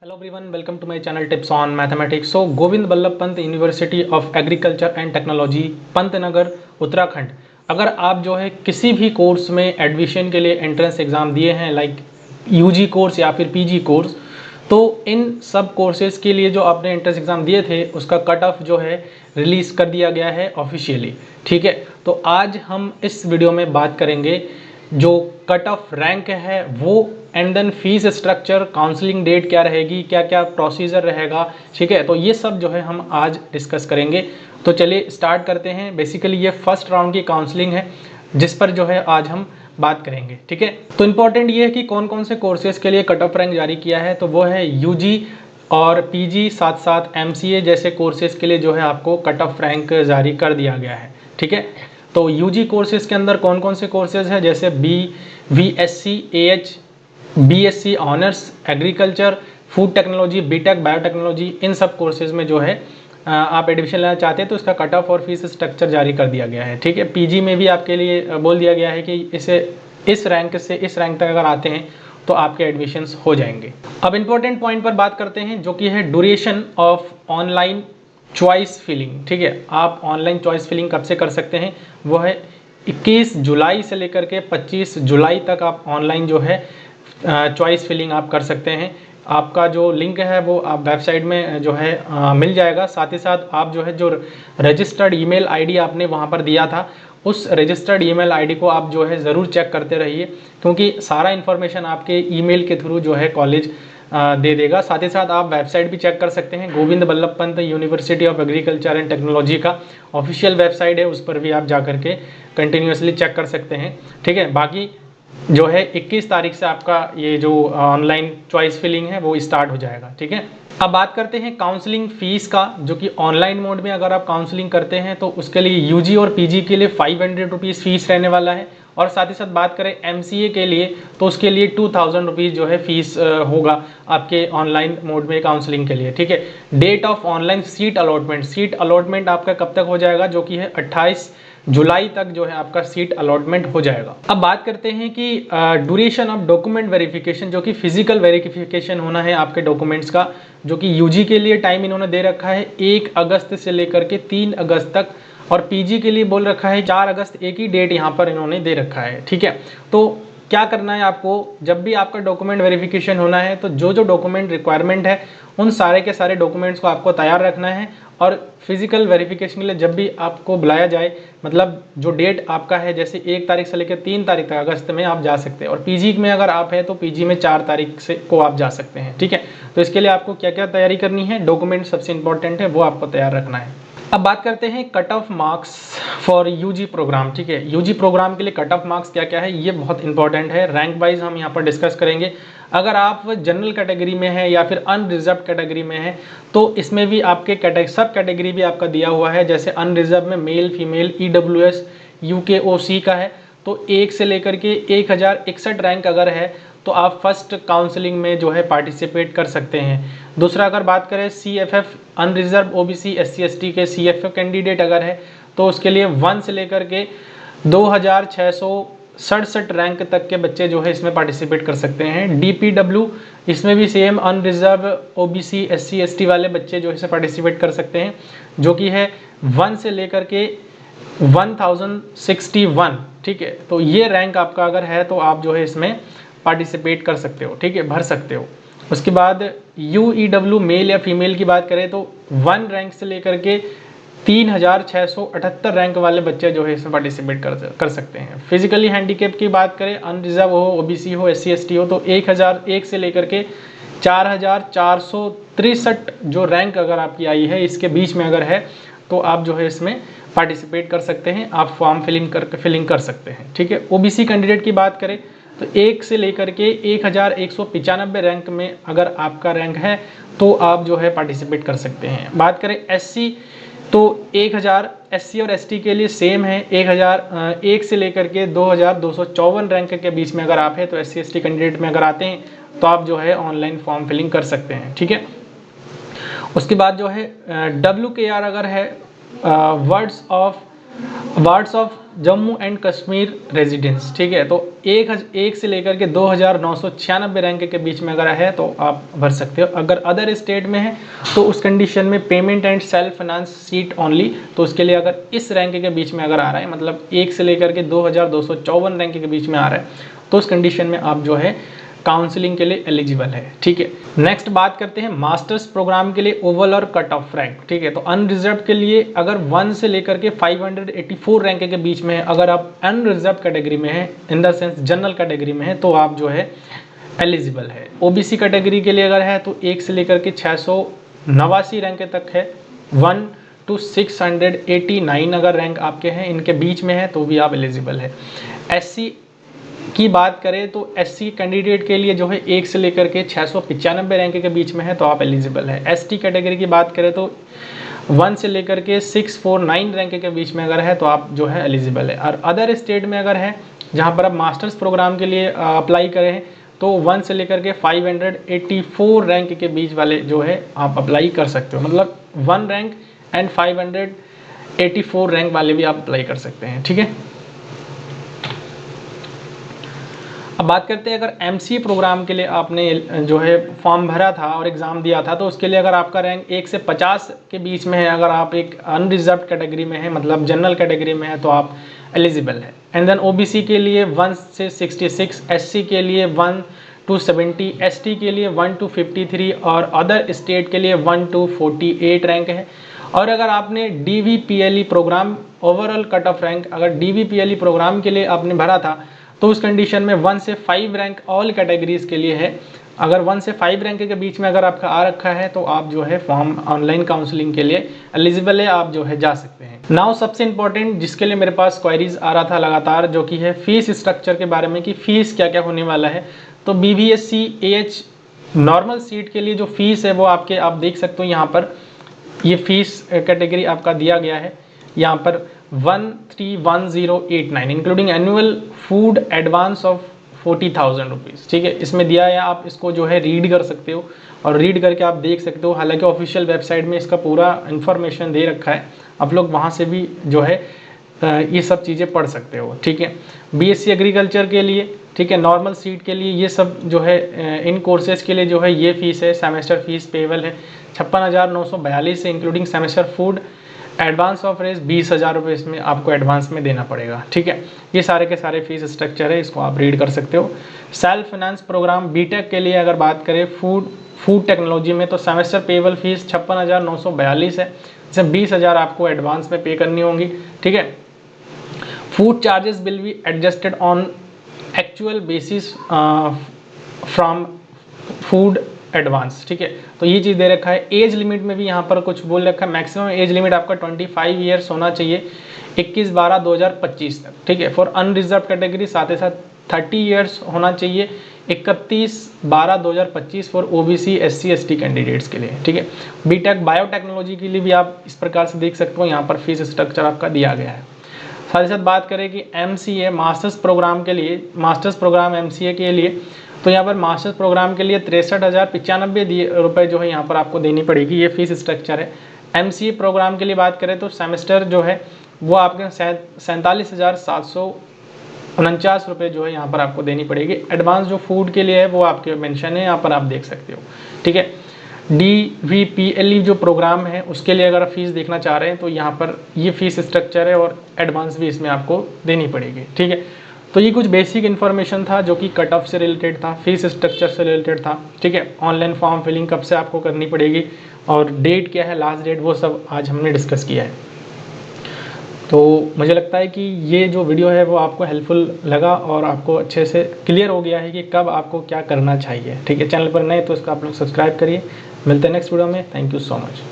Hello everyone, welcome to my channel Tips on Mathematics. So Govind Ballabh Pant university of agriculture and technology Pantnagar Uttarakhand, अगर आप जो है किसी भी कोर्स में एडमिशन के लिए एंट्रेंस एग्ज़ाम दिए हैं लाइक यूजी कोर्स या फिर पीजी कोर्स, तो इन सब कोर्सेज़ के लिए जो आपने एंट्रेंस एग्ज़ाम दिए थे उसका कट ऑफ जो है रिलीज़ कर दिया गया है ऑफिशियली। ठीक है, तो आज हम इस वीडियो में बात करेंगे जो कट ऑफ रैंक है वो, and then fees structure, counselling date क्या रहेगी, क्या क्या प्रोसीजर रहेगा। ठीक है, तो ये सब जो है हम आज डिस्कस करेंगे। तो चलिए स्टार्ट करते हैं। बेसिकली ये फर्स्ट राउंड की काउंसलिंग है जिस पर जो है आज हम बात करेंगे। ठीक है, तो इम्पोर्टेंट ये है कि कौन कौन से कोर्सेज के लिए कट ऑफ रैंक जारी किया है। तो वो है यूजी और पीजी, साथ साथ एमसीए जैसे कोर्सेज के लिए जो है आपको कट ऑफ रैंक जारी कर दिया गया है। ठीक है, तो यूजी कोर्सेज के अंदर कौन कौन से कोर्सेज हैं, जैसे BSc AH, BSc honours agriculture, food technology, BTech biotechnology, इन सब कोर्सेज में जो है आप एडमिशन लेना चाहते हैं तो इसका कट ऑफ और फीस स्ट्रक्चर जारी कर दिया गया है। ठीक है, पीजी में भी आपके लिए बोल दिया गया है कि इस रैंक से इस रैंक तक अगर आते हैं तो आपके एडमिशन्स हो जाएंगे। अब इंपॉर्टेंट पॉइंट पर बात करते हैं जो कि है duration of online choice filling. ठीक है, आप ऑनलाइन चॉइस फिलिंग कब से कर सकते हैं, वो है 21 जुलाई से लेकर के 25 जुलाई तक आप ऑनलाइन जो है चॉइस फिलिंग आप कर सकते हैं। आपका जो लिंक है वो आप वेबसाइट में जो है मिल जाएगा। साथ ही साथ आप जो है जो रजिस्टर्ड ईमेल आईडी आपने वहाँ पर दिया था, उस रजिस्टर्ड ईमेल आईडी को आप जो है ज़रूर चेक करते रहिए, क्योंकि सारा इन्फॉर्मेशन आपके ईमेल के थ्रू जो है कॉलेज दे देगा। साथ ही साथ आप वेबसाइट भी चेक कर सकते हैं, Govind Ballabh Pant university of agriculture and technology का ऑफिशियल वेबसाइट है, उस पर भी आप जा करके कंटिन्यूसली चेक कर सकते हैं। ठीक है, बाकी जो है 21 तारीख से आपका ये जो ऑनलाइन चॉइस फिलिंग है वो स्टार्ट हो जाएगा। ठीक है, अब बात करते हैं काउंसलिंग फीस का, जो कि ऑनलाइन मोड में अगर आप काउंसलिंग करते हैं तो उसके लिए यूजी और पीजी के लिए 500 रुपीज़ फीस रहने वाला है, और साथ ही साथ बात करें एमसीए के लिए तो उसके लिए 2000 रुपीज़ जो है फीस होगा आपके ऑनलाइन मोड में काउंसलिंग के लिए। ठीक है, date of online seat allotment आपका कब तक हो जाएगा, जो कि है 28 जुलाई तक जो है आपका सीट अलॉटमेंट हो जाएगा। अब बात करते हैं कि ड्यूरेशन ऑफ डॉक्यूमेंट वेरिफिकेशन, जो कि फिजिकल वेरिफिकेशन होना है आपके डॉक्यूमेंट्स का, जो कि यूजी के लिए टाइम इन्होंने दे रखा है 1 अगस्त से लेकर के 3 अगस्त तक, और पीजी के लिए बोल रखा है 4 अगस्त, एक ही डेट यहाँ पर इन्होंने दे रखा है। ठीक है, तो क्या करना है आपको, जब भी आपका डॉक्यूमेंट वेरिफिकेशन होना है तो जो जो डॉक्यूमेंट रिक्वायरमेंट है उन सारे के सारे डॉक्यूमेंट्स को आपको तैयार रखना है, और फिजिकल वेरिफिकेशन के लिए जब भी आपको बुलाया जाए, मतलब जो डेट आपका है जैसे 1 तारीख से लेकर 3 तारीख तक अगस्त में आप जा सकते हैं, और पीजी में अगर आप हैं तो पीजी में 4 तारीख से को आप जा सकते हैं। ठीक है, तो इसके लिए आपको क्या क्या तैयारी करनी है, डॉक्यूमेंट सबसे इंपॉर्टेंट है, वो आपको तैयार रखना है। अब बात करते हैं cut off marks for UG programme. ठीक है, यूजी प्रोग्राम के लिए कट ऑफ मार्क्स क्या क्या है ये बहुत इंपॉर्टेंट है, रैंक वाइज हम यहाँ पर डिस्कस करेंगे। अगर आप जनरल कैटेगरी में है या फिर अनरिजर्व कैटेगरी में है तो इसमें भी आपके सब कैटेगरी भी आपका दिया हुआ है, जैसे अनरिजर्व में मेल फीमेल ईडब्ल्यूएस यूकेओसी का है, तो 1 से लेकर के 1061 रैंक अगर है तो आप फर्स्ट काउंसलिंग में जो है पार्टिसिपेट कर सकते हैं। दूसरा अगर बात करें CFF unreserved OBC SC ST के सीएफएफ कैंडिडेट अगर है तो उसके लिए 1 से लेकर के 2667 रैंक तक के बच्चे जो है इसमें पार्टिसिपेट कर सकते हैं। डीपीडब्ल्यू इसमें भी same unreserved OBC SC ST वाले बच्चे जो है इसमें पार्टिसिपेट कर सकते हैं, जो कि है 1 से लेकर के 1061। ठीक है, तो ये रैंक आपका अगर है तो आप जो है इसमें पार्टिसिपेट कर सकते हो। ठीक है, भर सकते हो। उसके बाद यूईडब्ल्यू मेल या फीमेल की बात करें तो 1 रैंक से लेकर के 3678 रैंक वाले बच्चे जो है इसमें पार्टिसिपेट कर सकते हैं। फिजिकली हैंडीकेप की बात करें, अनरिजर्व हो, ओबीसी हो, एससी एसटी हो, तो 1001 से लेकर के 4463 जो रैंक अगर आपकी आई है इसके बीच में अगर है तो आप जो है इसमें पार्टिसिपेट कर सकते हैं, आप फॉर्म फिलिंग कर सकते हैं। ठीक है, ओबीसी कैंडिडेट की बात करें तो 1 से लेकर के 1195 रैंक में अगर आपका रैंक है तो आप जो है पार्टिसिपेट कर सकते हैं। बात करें एससी तो 1000 एससी और एसटी के लिए सेम है, 1001 से लेकर के 2254 रैंक के बीच में अगर आप हैं तो एससी एसटी कैंडिडेट में अगर आते हैं तो आप जो है ऑनलाइन फॉर्म फिलिंग कर सकते हैं। ठीक है, उसके बाद जो है WKR अगर है words of Jammu and Kashmir residence, ठीक है। तो एक से लेकर के 2996 रैंक के बीच में अगर है तो आप भर सकते हो। अगर अदर स्टेट में है तो उस कंडीशन में payment and self finance seat only, तो उसके लिए अगर इस रैंक के बीच में अगर आ रहा है, मतलब 1 से लेकर के 2254 रैंक के बीच में आ रहा है, तो उस कंडीशन में आप जो है काउंसलिंग के लिए एलिजिबल है, ठीक है। नेक्स्ट बात करते हैं मास्टर्स प्रोग्राम के लिए ओवल और कट ऑफ रैंक, ठीक है। तो अनरिजर्व के लिए अगर 1 से लेकर के 584 रैंक के बीच में है, अगर आप अनरिजर्व कैटेगरी में है, in the sense general category में है, तो आप जो है एलिजिबल है। ओबीसी कैटेगरी के लिए अगर है तो 1 से लेकर के 689 रैंक तक है, 1 to 689 अगर रैंक आपके हैं, इनके बीच में है तो भी आप एलिजिबल है। एससी की बात करें तो एससी कैंडिडेट के लिए जो है 1 से लेकर के 695 रैंक के बीच में है तो आप एलिजिबल है। एसटी कैटेगरी की बात करें तो 1 से लेकर के 649 रैंक के बीच में अगर है तो आप जो है एलिजिबल है। और अदर स्टेट में अगर है जहां पर आप मास्टर्स प्रोग्राम के लिए अप्लाई करें हैं तो 1 से लेकर के 584 रैंक के बीच वाले जो है आप अप्लाई कर सकते हो, मतलब 1 रैंक एंड 584 रैंक वाले भी आप अप्लाई कर सकते हैं, ठीक है। अब बात करते हैं अगर एमसीए प्रोग्राम के लिए आपने जो है फॉर्म भरा था और एग्ज़ाम दिया था, तो उसके लिए अगर आपका रैंक 1 से 50 के बीच में है, अगर आप एक अनरिजर्व कैटेगरी में है, मतलब जनरल कैटेगरी में है, तो आप एलिजिबल है। एंड देन ओबीसी के लिए 1 से 66, एससी के लिए 1 to 70, एसटी के लिए 1 to 53 और अदर स्टेट के लिए 1 to 48 रैंक है। और अगर आपने डीवीपीएलई program overall cut off rank अगर डीवीपीएलई प्रोग्राम के लिए आपने भरा था तो उस कंडीशन में 1 से 5 रैंक ऑल कैटेगरीज के लिए है। अगर 1 से 5 रैंक के बीच में अगर आपका आ रखा है तो आप जो है फॉर्म ऑनलाइन काउंसलिंग के लिए एलिजिबल है, आप जो है जा सकते हैं। नाउ सबसे इंपॉर्टेंट जिसके लिए मेरे पास क्वेरीज आ रहा था लगातार, जो कि है फीस स्ट्रक्चर के बारे में कि फीस क्या क्या होने वाला है। तो BVSC AH नॉर्मल सीट के लिए जो फीस है वो आपके आप देख सकते हो, यहाँ पर ये फीस कैटेगरी आपका दिया गया है, यहाँ पर 131089 including annual food advance of 40,000 rupees, ठीक है। इसमें दिया है, आप इसको जो है रीड कर सकते हो और रीड करके आप देख सकते हो। हालांकि ऑफिशियल वेबसाइट में इसका पूरा इन्फॉर्मेशन दे रखा है, आप लोग वहाँ से भी जो है ये सब चीज़ें पढ़ सकते हो, ठीक है। BSc एग्रीकल्चर के लिए, ठीक है, नॉर्मल सीट के लिए ये सब जो है इन कोर्सेज के लिए जो है ये फीस है, सेमेस्टर फीस पेबल है 56,942 से including semester food advance of रेस 20,000 रुपये इसमें आपको एडवांस में देना पड़ेगा, ठीक है। ये सारे के सारे फीस स्ट्रक्चर है, इसको आप रीड कर सकते हो। सेल्फ फाइनेंस प्रोग्राम बीटेक के लिए अगर बात करें फूड टेक्नोलॉजी में, तो सेमेस्टर पेबल फीस 56,942 है, जिसमें 20,000 आपको एडवांस में पे करनी होंगी, ठीक है। Food charges will be adjusted on actual basis from food advance, ठीक है। तो ये चीज़ दे रखा है। एज लिमिट में भी यहाँ पर कुछ बोल रखा है, मैक्सिमम एज लिमिट आपका 25 ईयर्स होना चाहिए 21/12/2025 तक, ठीक है। फॉर अनरिजर्व कैटेगरी साथ ही साथ 30 ईयर्स होना चाहिए 31/12/2025 for OBC SC ST candidates के लिए, ठीक है। बीटेक बायोटेक्नोलॉजी के लिए भी आप इस प्रकार से देख सकते हो, यहाँ पर फीस स्ट्रक्चर आपका दिया गया है। साथ ही साथ बात करें कि MCA मास्टर्स प्रोग्राम के लिए, मास्टर्स प्रोग्राम MCA के लिए, तो यहाँ पर मास्टर्स प्रोग्राम के लिए 63,095 रुपये जो है यहाँ पर आपको देनी पड़ेगी, ये फीस स्ट्रक्चर है। MCA प्रोग्राम के लिए बात करें तो सेमेस्टर जो है वो आपके 47,749 रुपये जो है यहाँ पर आपको देनी पड़ेगी। एडवांस जो फूड के लिए है वो आपके मेंशन है, यहाँ पर आप देख सकते हो, ठीक है। DVPLE जो प्रोग्राम है उसके लिए अगर फीस देखना चाह रहे हैं तो यहाँ पर ये फीस स्ट्रक्चर है और एडवांस भी इसमें आपको देनी पड़ेगी, ठीक है। तो ये कुछ बेसिक इन्फॉर्मेशन था जो कि कट ऑफ से रिलेटेड था, फीस स्ट्रक्चर से रिलेटेड था, ठीक है। ऑनलाइन फॉर्म फिलिंग कब से आपको करनी पड़ेगी और डेट क्या है, लास्ट डेट, वो सब आज हमने डिस्कस किया है। तो मुझे लगता है कि ये जो वीडियो है वो आपको हेल्पफुल लगा और आपको अच्छे से क्लियर हो गया है कि कब आपको क्या करना चाहिए, ठीक है। चैनल पर नए तो इसका आप लोग सब्सक्राइब करिए। मिलते हैं नेक्स्ट वीडियो में। Thank you so much.